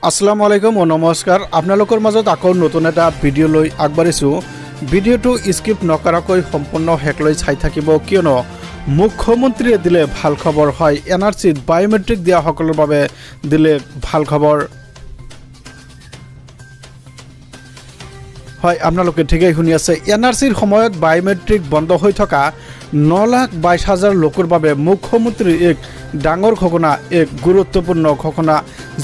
আসসালামু আলাইকুম ও নমস্কাৰ আপোনালোকৰ মাজত আকৌ নতুন এটা ভিডিঅ' লৈ আগবাঢ়িছোঁ ভিডিঅ'টো স্কিপ নকৰাকৈ সম্পূৰ্ণ হেকলৈ চাই থাকিব কিয়নো মুখ্যমন্ত্ৰীয়ে দিলে ভাল খবৰ হয় এনআৰসিত বায়োমেট্ৰিক দিয়া সকলৰ বাবে দিলে ভাল খবৰ হয় আপোনালোকে ঠিকই শুনি আছে এনআৰসিৰ সময়ত বায়োমেট্ৰিক বন্ধ হৈ থকা 9,22,000 লোকৰ বাবে মুখ্যমন্ত্ৰী এক ডাঙৰ ঘটনা এক গুৰুত্বপূৰ্ণ ঘটনা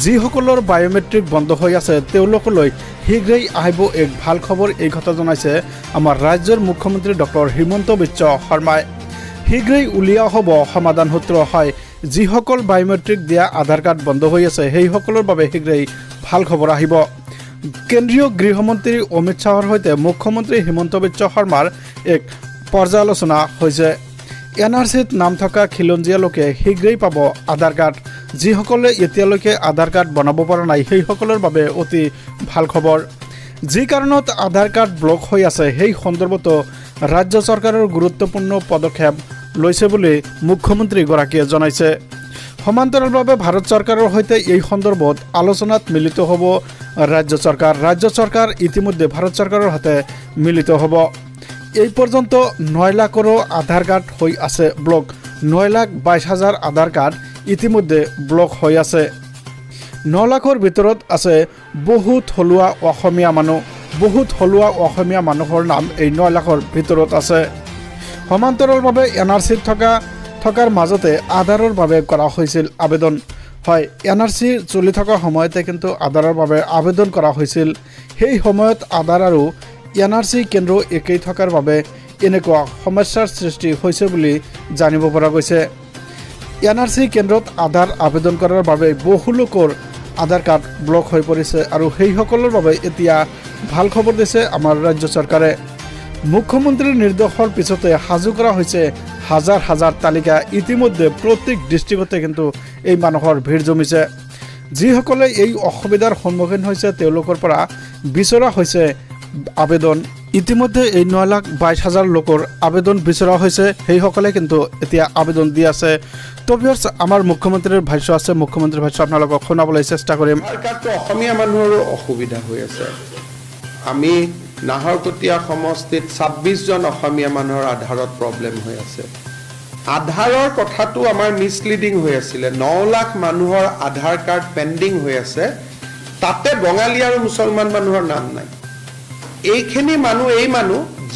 যিসকলৰ বায়োমেট্ৰিক বন্ধ হৈ আছে তেওঁলোকলৈ শীঘ্ৰেই আহিব এক ভাল খবৰ এই কথা জনাইছে আমাৰ ৰাজ্যৰ মুখ্যমন্ত্ৰী ডক্টৰ হিমন্ত বিশ্ব শৰ্মাই শীঘ্ৰেই উলিয়া হ'ব সমাধান সূত্ৰ হয় যিসকল বায়োমেট্ৰিক দিয়া আধাৰ কাৰ্ড বন্ধ হৈ আছে সেই সকলৰ বাবে শীঘ্ৰেই ভাল খবৰ আহিব কেন্দ্ৰীয় গৃহমন্ত্ৰী অমিত শাহৰ সৈতে মুখ্যমন্ত্ৰী হিমন্ত বিশ্ব শৰ্মাৰ এক পৰ্যালোচনা হৈছে এনআৰসিত নাম থকা খিলঞ্জীয়া লোকে শীঘ্ৰেই পাব আধাৰ কাৰ্ড যিসকলে এতিয়ালৈকে আধাৰ কাৰ্ড বনাব পৰা নাই সেই সকলৰ বাবে অতি ভাল খবৰ যি কাৰণত আধাৰ কাৰ্ড ব্লক হৈ আছে সেই সন্দৰ্ভত ৰাজ্য চৰকাৰৰ গুৰুত্বপূৰ্ণ পদক্ষেপ লৈছে বুলি মুখ্যমন্ত্ৰী গৰাকীয়ে জনাইছে সমান্তৰালভাৱে ভাৰত চৰকাৰৰ সৈতে এই সন্দৰ্ভত আলোচনাত মিলিত হ'ব ৰাজ্য চৰকাৰ ইতিমধ্যে ভাৰত চৰকাৰৰ সৈতে মিলিত হ'ব এই পৰ্যন্ত 9 লাখৰো আধাৰ কাৰ্ড হৈ আছে ব্লক 9,22,000 আধাৰ কাৰ্ড ইতিমধ্যে ব্লক হৈ আছে 9 লাখৰ ভিতৰত আছে বহুত থলুৱা অসমীয়া মানুহৰ নাম এই 9 লাখৰ ভিতৰত আছে সমান্তৰালভাৱে এনআৰসিত থকাৰ মাজতে আধাৰৰ বাবে কৰা হৈছিল আবেদন হয় এনআৰসি চলি থকা সময়তে কিন্তু আধাৰৰ বাবে আবেদন কৰা হৈছিল সেই সময়ত আধাৰ আৰু এনআৰসি কেন্দ্ৰ একেই থকাৰ বাবে এনেকুৱা সমস্যাৰ সৃষ্টি হৈছে বুলি জানিব পৰা গৈছে এনআৰসি কেন্দ্ৰত আধাৰ আবেদন কৰাৰ বাবে বহু লোকৰ আধাৰ কাৰ্ড ব্লক হৈ পৰিছে আৰু সেই সকলৰ বাবে এতিয়া ভাল খবৰ দিছে আমাৰ ৰাজ্য চৰকাৰে মুখ্যমন্ত্ৰীৰ নিৰ্দেশৰ পিছতে সাজু কৰা হৈছে হাজাৰ হাজাৰ তালিকা ইতিমধ্যে প্ৰত্যেক ডিষ্ট্ৰিক্টতে কিন্তু এই মানুহৰ ভিৰ জমিছে যিসকলে এই অসুবিধাৰ সন্মুখীন হৈছে তেওঁলোকৰ পৰা বিচৰা হৈছে আবেদন ইতিমধ্যে এই 9,22,000 লোকৰ আবেদন বিচৰা হৈছে সেইসকলে কিন্তু এতিয়া আবেদন দি আছে তো ভিউয়াৰ্স আমাৰ মুখ্যমন্ত্ৰীৰ ভাষ্য আছে মুখ্যমন্ত্ৰীৰ ভাষ্য আপোনালোকক শুনাবলৈ চেষ্টা কৰিম কাৰ্ডটো অসমীয়া মানুহৰ অসুবিধা হৈ আছে আমি নাহৰকটীয়া সমষ্টিত 26 জন অসমীয়া মানুহৰ আধাৰত প্ৰব্লেম হৈ আছে আধাৰৰ কথাটো আমাৰ মিছলিডিং হৈ আছিল 9 লাখ মানুহৰ আধাৰ কাৰ্ড পেন্ডিং হৈ আছে তাতে বঙালী আৰু মুছলমান মানুহৰ নাম নাই এইখিনি মানুহ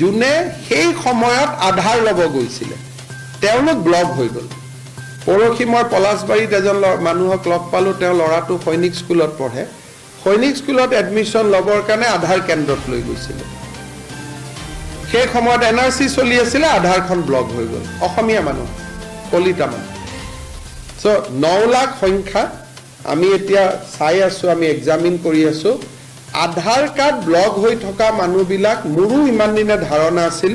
যোনে সেই সময়ত আধাৰ ল'ব গৈছিল তেওঁলোক ব্লক হৈ গ'ল পৰখি মই পলাশবাৰীত এজন মানুহক লগ পালো তেওঁ ল'ৰাটো সৈনিক স্কুলত পঢ়ে সৈনিক স্কুলত এডমিশন ল'বৰ কাৰণে আধাৰ কেন্দ্ৰত লৈ গৈছিল সেই সময়ত এনআৰসি চলি আছিল আধাৰখন ব্লক হৈ গ'ল অসমীয়া মানুহ কলিতা মানুহ সো 9 লাখ সংখ্যা আমি এতিয়া চাই আছো আমি এক্সামিন কৰি আছো আধাৰ কাৰ্ড ব্লক হৈ থকা মানুহবিলাক মোৰো ইমান দিনে ধাৰণা আছিল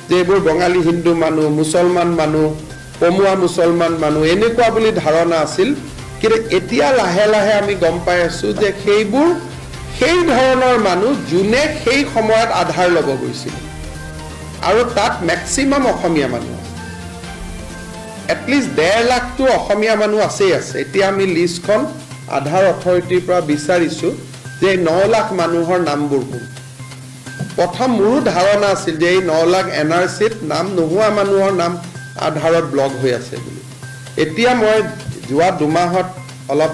যে এইবোৰ বঙালী হিন্দু মানুহ মুছলমান মানুহ পমুৱা মুছলমান মানুহ এনেকুৱা বুলি ধাৰণা আছিল কিন্তু এতিয়া লাহে লাহে আমি গম পাই আছো যে সেই ধৰণৰ মানুহ যোনে সেই সময়ত আধাৰ ল'ব গৈছিল আৰু তাত ম্যাক্সিমাম অসমীয়া মানুহ এটলিষ্ট 1.5 লাখটো অসমীয়া মানুহ আছে এতিয়া আমি লিষ্টখন আধাৰ অথৰিটিৰ পৰা বিচাৰিছো যে 9 লাখ মানুহৰ নামবোৰ কোন প্ৰথম মোৰো ধাৰণা আছিল যে এই 9 লাখ এনআৰসিত নাম নোহোৱা মানুহৰ নাম আধাৰত ব্লক হৈ আছে বুলি এতিয়া মই যোৱা 2 মাহত অলপ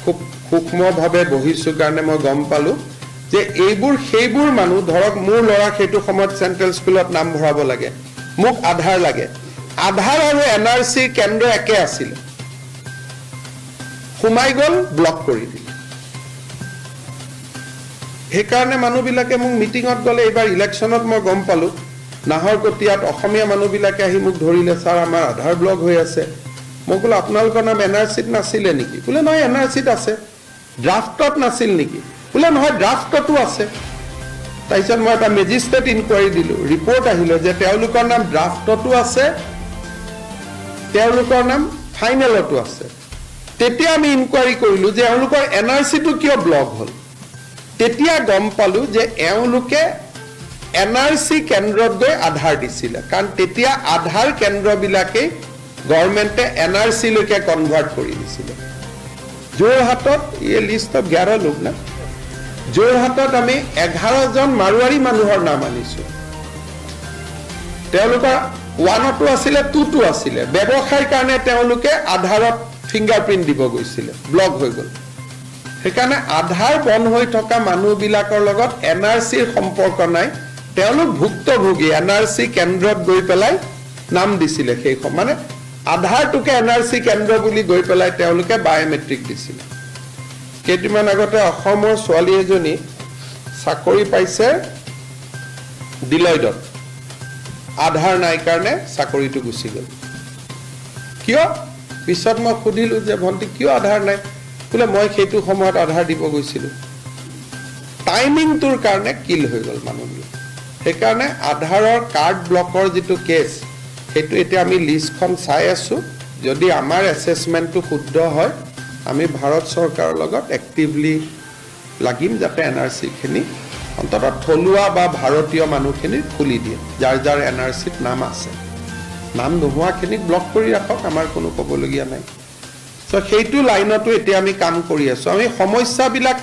খুব সূক্ষ্মভাৱে বহিছো কাৰণে মই গম পালো যে সেইবোৰ মানুহ ধৰক মোৰ ল'ৰা সেইটো সময়ত চেন্ট্ৰেল স্কুলত নাম ভৰাব লাগে মোক আধাৰ লাগে আধাৰ আৰু এনআৰসি কেন্দ্ৰ একে আছিল সোমাই গ'ল ব্লক কৰি দিলে সেইকাৰণে মানুহবিলাকে মোক মিটিঙত গ'লে এইবাৰ ইলেকশ্যনত মই গম পালো নাহৰকটীয়াত অসমীয়া মানুহবিলাকে আহি মোক ধৰিলে ছাৰ আমাৰ আধাৰ ব্লক হৈ আছে মই ক'লো আপোনালোকৰ নাম এনআৰসিত নাছিলে নেকি বোলে নহয় এনআৰসিত আছে ড্ৰাফটত নাছিল নেকি বোলে নহয় ড্ৰাফটতো আছে তাৰপিছত মই এটা মেজিষ্ট্ৰেট ইনকুৱাৰী দিলো ৰিপৰ্ট আহিলে যে তেওঁলোকৰ নাম ড্ৰাফটতো আছে তেওঁলোকৰ নাম ফাইনেলতো আছে তেতিয়া আমি ইনকুৱাৰী কৰিলো যে তেওঁলোকৰ এনআৰসিটো কিয় ব্লক হ'ল তেতিয়া গম পালো যে এওঁলোকে এনআৰসি কেন্দ্ৰত গৈ আধাৰ দিছিল কাৰণ তেতিয়া আধাৰ কেন্দ্ৰবিলাকে গভৰ্ণমেণ্টে এনআৰসি লৈকে কনভাৰ্ট কৰি দিছিল যোৰহাটত এই লিষ্ট অফ 11 লোক না যোৰহাটত আমি 11জন মাৰোৱাৰী মানুহৰ নাম আনিছো তেওঁলোকৰ 1টো আছিলে 2টো আছিলে ব্যৱসায়ৰ কাৰণে তেওঁলোকে আধাৰত ফিংগাৰপ্ৰিন্ট দিব গৈছিলে ব্লক হৈ গ'ল সেইকাৰণে আধাৰ বন্ধ হৈ থকা মানুহবিলাকৰ লগত এনআৰচিৰ সম্পৰ্ক নাই তেওঁলোক ভুক্তভোগী এনআৰচি কেন্দ্ৰত গৈ পেলাই নাম দিছিলে সেই মানে আধাৰটোকে এনআৰচি কেন্দ্ৰ বুলি গৈ পেলাই তেওঁলোকে বায়োমেট্ৰিক দিছিলে কেইদিনমান আগতে অসমৰ ছোৱালী এজনী চাকৰি পাইছে ডিলয়ডত আধাৰ নাই কাৰণে চাকৰিটো গুচি গ'ল কিয় পিছত মই সুধিলো যে ভণ্টি কিয় আধাৰ নাই বোলে মই সেইটো সময়ত আধাৰ দিব গৈছিলো টাইমিংটোৰ কাৰণে কিল হৈ গ'ল মানুহবিলাক সেইকাৰণে আধাৰৰ কাৰ্ড ব্লকৰ যিটো কেছ সেইটো এতিয়া আমি লিষ্টখন চাই আছো যদি আমাৰ এছেছমেণ্টটো শুদ্ধ হয় আমি ভাৰত চৰকাৰৰ লগত এক্টিভলি লাগিম যাতে এনআৰচিখিনি অন্ততঃ থলুৱা বা ভাৰতীয় মানুহখিনি খুলি দিয়ে যাৰ যাৰ এনআৰচিত নাম আছে নাম নোহোৱাখিনিক ব্লক কৰি ৰাখক আমাৰ কোনো ক'বলগীয়া নাই চ' সেইটো লাইনতো এতিয়া আমি কাম কৰি আছো আমি সমস্যাবিলাক